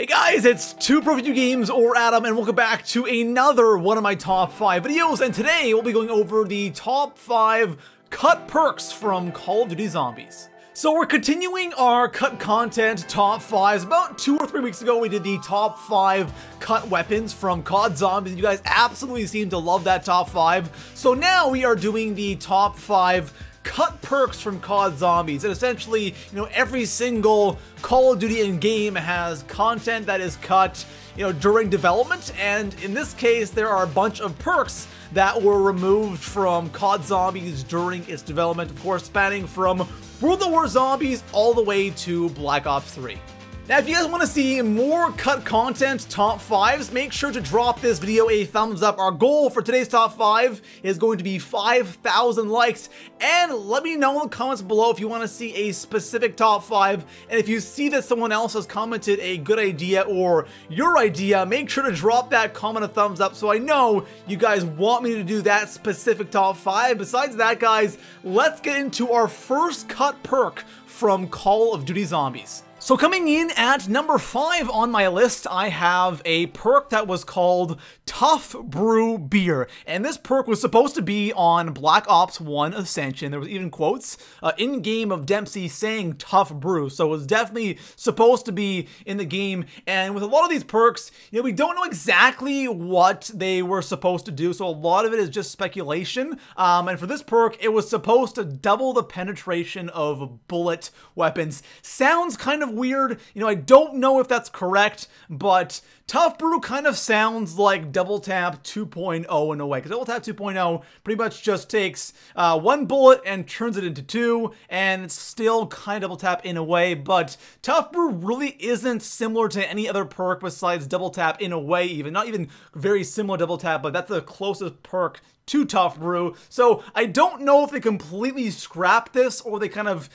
Hey guys, it's ToProForuGames or Adam, and welcome back to another one of my top 5 videos, and today we'll be going over the top 5 cut perks from Call of Duty Zombies. So we're continuing our cut content top 5s. About 2 or 3 weeks ago we did the top 5 cut weapons from COD Zombies. You guys absolutely seem to love that top 5. So now we are doing the top 5 cut perks from COD Zombies, and essentially, every single Call of Duty in-game has content that is cut, during development, and in this case, there are a bunch of perks that were removed from COD Zombies during its development, of course, spanning from World at War Zombies all the way to Black Ops 3. Now, if you guys want to see more cut content top 5s, make sure to drop this video a thumbs up. Our goal for today's top 5 is going to be 5,000 likes. And let me know in the comments below if you want to see a specific top 5. And if you see that someone else has commented a good idea or your idea, make sure to drop that comment a thumbs up so I know you guys want me to do that specific top 5. Besides that, guys, let's get into our first cut perk from Call of Duty Zombies. So coming in at number 5 on my list, I have a perk that was called Tough Brew Beer. And this perk was supposed to be on Black Ops 1 Ascension. There was even quotes in-game of Dempsey saying Tough Brew. So it was definitely supposed to be in the game. And with a lot of these perks, we don't know exactly what they were supposed to do. So a lot of it is just speculation. And for this perk, it was supposed to double the penetration of bullet weapons. Sounds kind of weird. I don't know if that's correct, but Tough Brew kind of sounds like Double Tap 2.0 in a way, because Double Tap 2.0 pretty much just takes one bullet and turns it into 2, and it's still kind of Double Tap in a way, but Tough Brew really isn't similar to any other perk besides Double Tap in a way, even. Not even very similar Double Tap, but that's the closest perk to Tough Brew. So I don't know if they completely scrapped this or they kind of,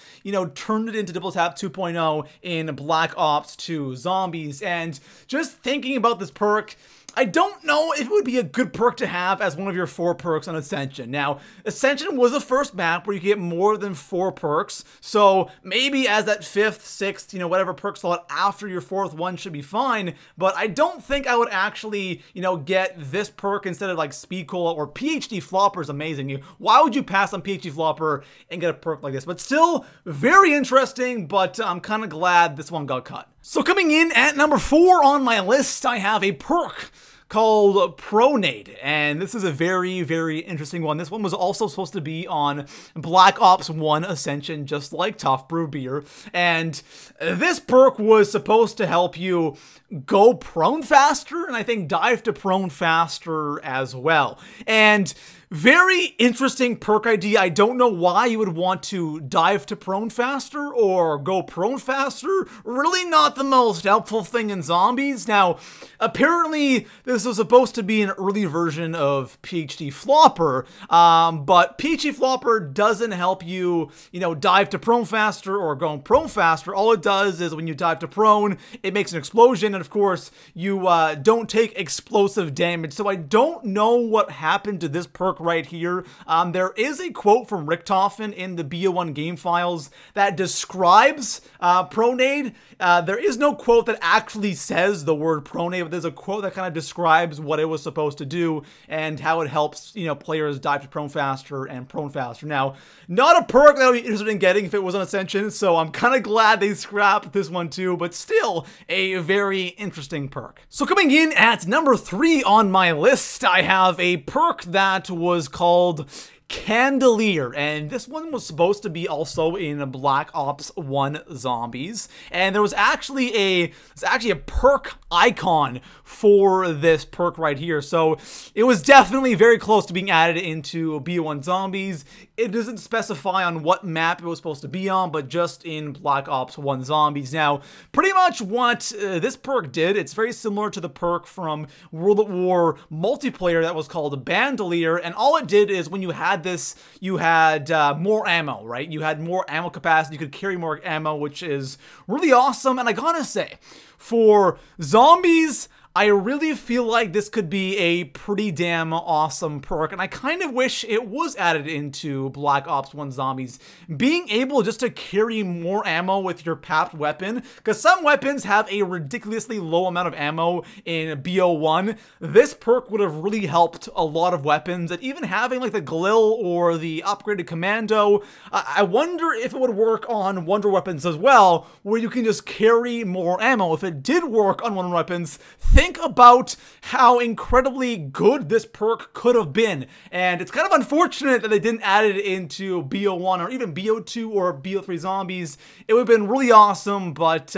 turned it into Double Tap 2.0 in Black Ops 2 Zombies. And just thinking about this perk, I don't know if it would be a good perk to have as one of your 4 perks on Ascension. Now, Ascension was the first map where you get more than 4 perks, so maybe as that 5th, 6th, whatever perk slot after your 4th one should be fine, but I don't think I would actually, get this perk instead of like Speed Cola or PhD Flopper is amazing. Why would you pass on PhD Flopper and get a perk like this? But still, very interesting, but I'm kind of glad this one got cut. So coming in at number 4 on my list, I have a perk called PRONAIDE, and this is a very, very interesting one. This one was also supposed to be on Black Ops 1 Ascension, just like Tough Brew Beer, and this perk was supposed to help you go prone faster, and I think dive to prone faster as well. And very interesting perk idea. I don't know why you would want to dive to prone faster or go prone faster. Really not the most helpful thing in Zombies. Now, apparently this was supposed to be an early version of PhD Flopper, but PhD Flopper doesn't help you, dive to prone faster or go prone faster. All it does is when you dive to prone, it makes an explosion, and of course, you don't take explosive damage. So I don't know what happened to this perk right here. There is a quote from Richtofen in the BO1 game files that describes PRONAIDE. There is no quote that actually says the word PRONAIDE, but there's a quote that kind of describes what it was supposed to do and how it helps, players dive to prone faster and prone faster. Now, not a perk that I would be interested in getting if it was on Ascension, so I'm kind of glad they scrapped this one too, but still a very interesting perk. So coming in at number 3 on my list, I have a perk that was called CANDOLIER, and this one was supposed to be also in Black Ops 1 Zombies, and there was actually a perk icon for this perk right here, so it was definitely very close to being added into BO1 Zombies. It doesn't specify on what map it was supposed to be on, but just in Black Ops 1 Zombies. Now, pretty much what this perk did, it's very similar to the perk from World at War multiplayer that was called Bandolier, and all it did is when you had this, you had more ammo, right? You had more ammo capacity, you could carry more ammo, which is really awesome, and I gotta say, for Zombies, I really feel like this could be a pretty damn awesome perk, and I kind of wish it was added into Black Ops 1 Zombies. Being able just to carry more ammo with your papped weapon, because some weapons have a ridiculously low amount of ammo in BO1. This perk would have really helped a lot of weapons, and even having like the Glil or the upgraded Commando, I wonder if it would work on Wonder Weapons as well, where you can just carry more ammo. If it did work on Wonder Weapons, think about how incredibly good this perk could have been. And it's kind of unfortunate that they didn't add it into BO1 or even BO2 or BO3 Zombies. It would have been really awesome, but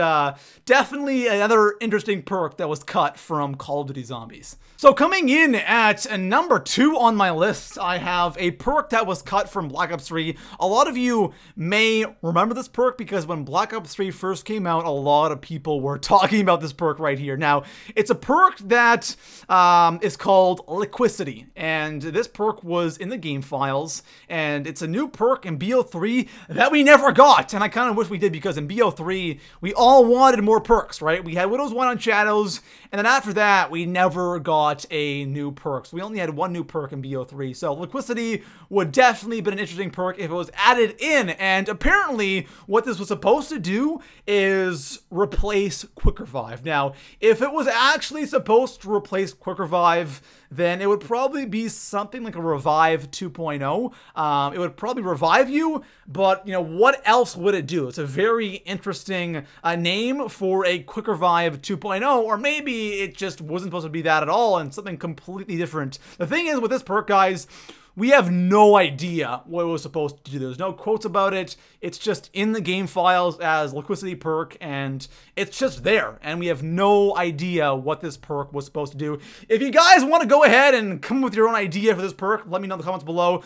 definitely another interesting perk that was cut from Call of Duty Zombies. So coming in at number 2 on my list, I have a perk that was cut from Black Ops 3. A lot of you may remember this perk because when Black Ops 3 first came out, a lot of people were talking about this perk right here. Now, it's a perk that is called LIQUICITY, and this perk was in the game files, and it's a new perk in BO3 that we never got, and I kind of wish we did, because in BO3, we all wanted more perks, right? We had Widow's Wine on Shadows, and then after that, we never got a new perk. So we only had one new perk in BO3. So LIQUICITY would definitely been an interesting perk if it was added in. And apparently what this was supposed to do is replace Quick Revive. Now, if it was actually supposed to replace Quick Revive, then it would probably be something like a Revive 2.0. It would probably revive you, but you know, what else would it do? It's a very interesting name for a Quick Revive 2.0, or maybe it just wasn't supposed to be that at all and something completely different. The thing is with this perk, guys, we have no idea what it was supposed to do. There's no quotes about it. It's just in the game files as LIQUICITY perk, and it's just there. And we have no idea what this perk was supposed to do. If you guys want to go ahead and come up with your own idea for this perk, let me know in the comments below.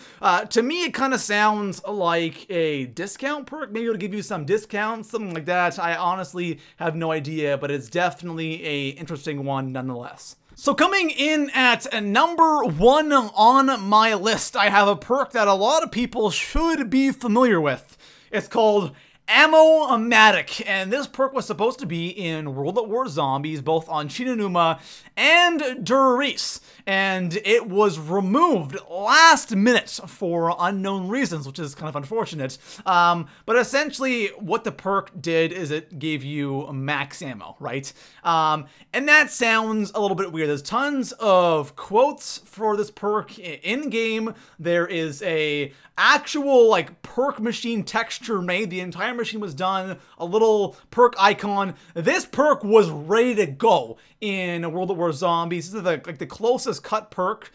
To me, it kind of sounds like a discount perk. Maybe it'll give you some discounts, something like that. I honestly have no idea, but it's definitely an interesting one nonetheless. So coming in at number 1 on my list, I have a perk that a lot of people should be familiar with. It's called AMM-O-MATIC, and this perk was supposed to be in World at War Zombies, both on Chinanuma and Doris, and it was removed last minute for unknown reasons, which is kind of unfortunate. But essentially, what the perk did is it gave you max ammo, right? And that sounds a little bit weird. There's tons of quotes for this perk in-game. There is a actual like perk machine texture made. The entire machine was done, a little perk icon. This perk was ready to go in World at War Zombies. This is like the closest cut perk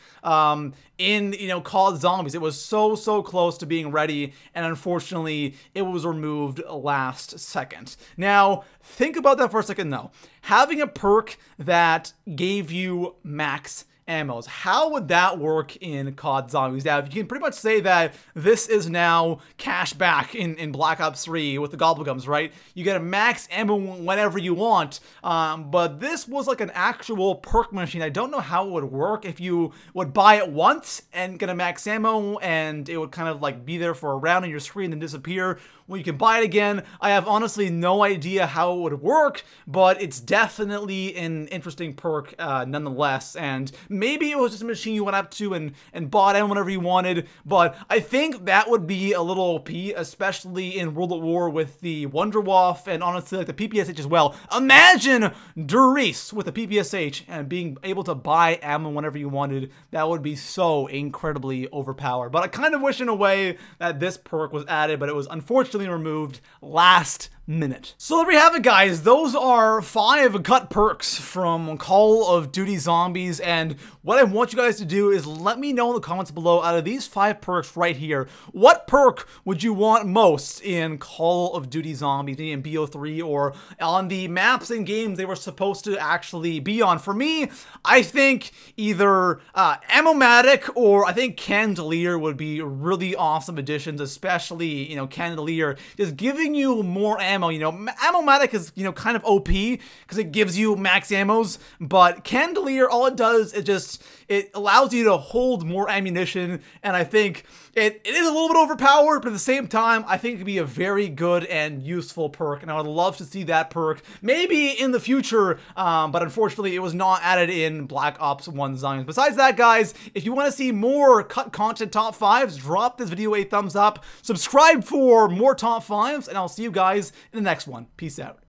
in, you know, Call of Zombies. It was so close to being ready, and unfortunately it was removed last second. Now think about that for a second though. Having a perk that gave you max ammos, how would that work in COD Zombies? Now, you can pretty much say that this is now cash back in Black Ops 3 with the Gobblegums, right? You get a max ammo whenever you want, but this was like an actual perk machine. I don't know how it would work if you would buy it once and get a max ammo, and it would kind of like be there for a round on your screen and disappear when you can buy it again. I have honestly no idea how it would work, but it's definitely an interesting perk nonetheless, and maybe it was just a machine you went up to and bought in whenever you wanted, but I think that would be a little OP, especially in World at War with the Wonder WAW and honestly like the PPSH as well. Imagine Doris with a PPSH and being able to buy ammo whenever you wanted. That would be so incredibly overpowered. But I kind of wish in a way that this perk was added, but it was unfortunately removed last minute. So there we have it, guys. Those are 5 cut perks from Call of Duty Zombies, and what I want you guys to do is let me know in the comments below, out of these 5 perks right here, what perk would you want most in Call of Duty Zombies, maybe in BO3 or on the maps and games they were supposed to actually be on? For me, I think either AMM-O-MATIC or I think CANDOLIER would be really awesome additions, especially, you know, CANDOLIER just giving you more ammo ammo. You know, AMM-O-MATIC is, you know, kind of OP because it gives you max ammos, but CANDOLIER, all it does is just, it allows you to hold more ammunition, and I think it is a little bit overpowered, but at the same time, I think it could be a very good and useful perk, and I would love to see that perk maybe in the future, but unfortunately, it was not added in Black Ops 1 Zombies. Besides that, guys, if you want to see more cut content top 5s, drop this video a thumbs up, subscribe for more top 5s, and I'll see you guys in the next one. Peace out.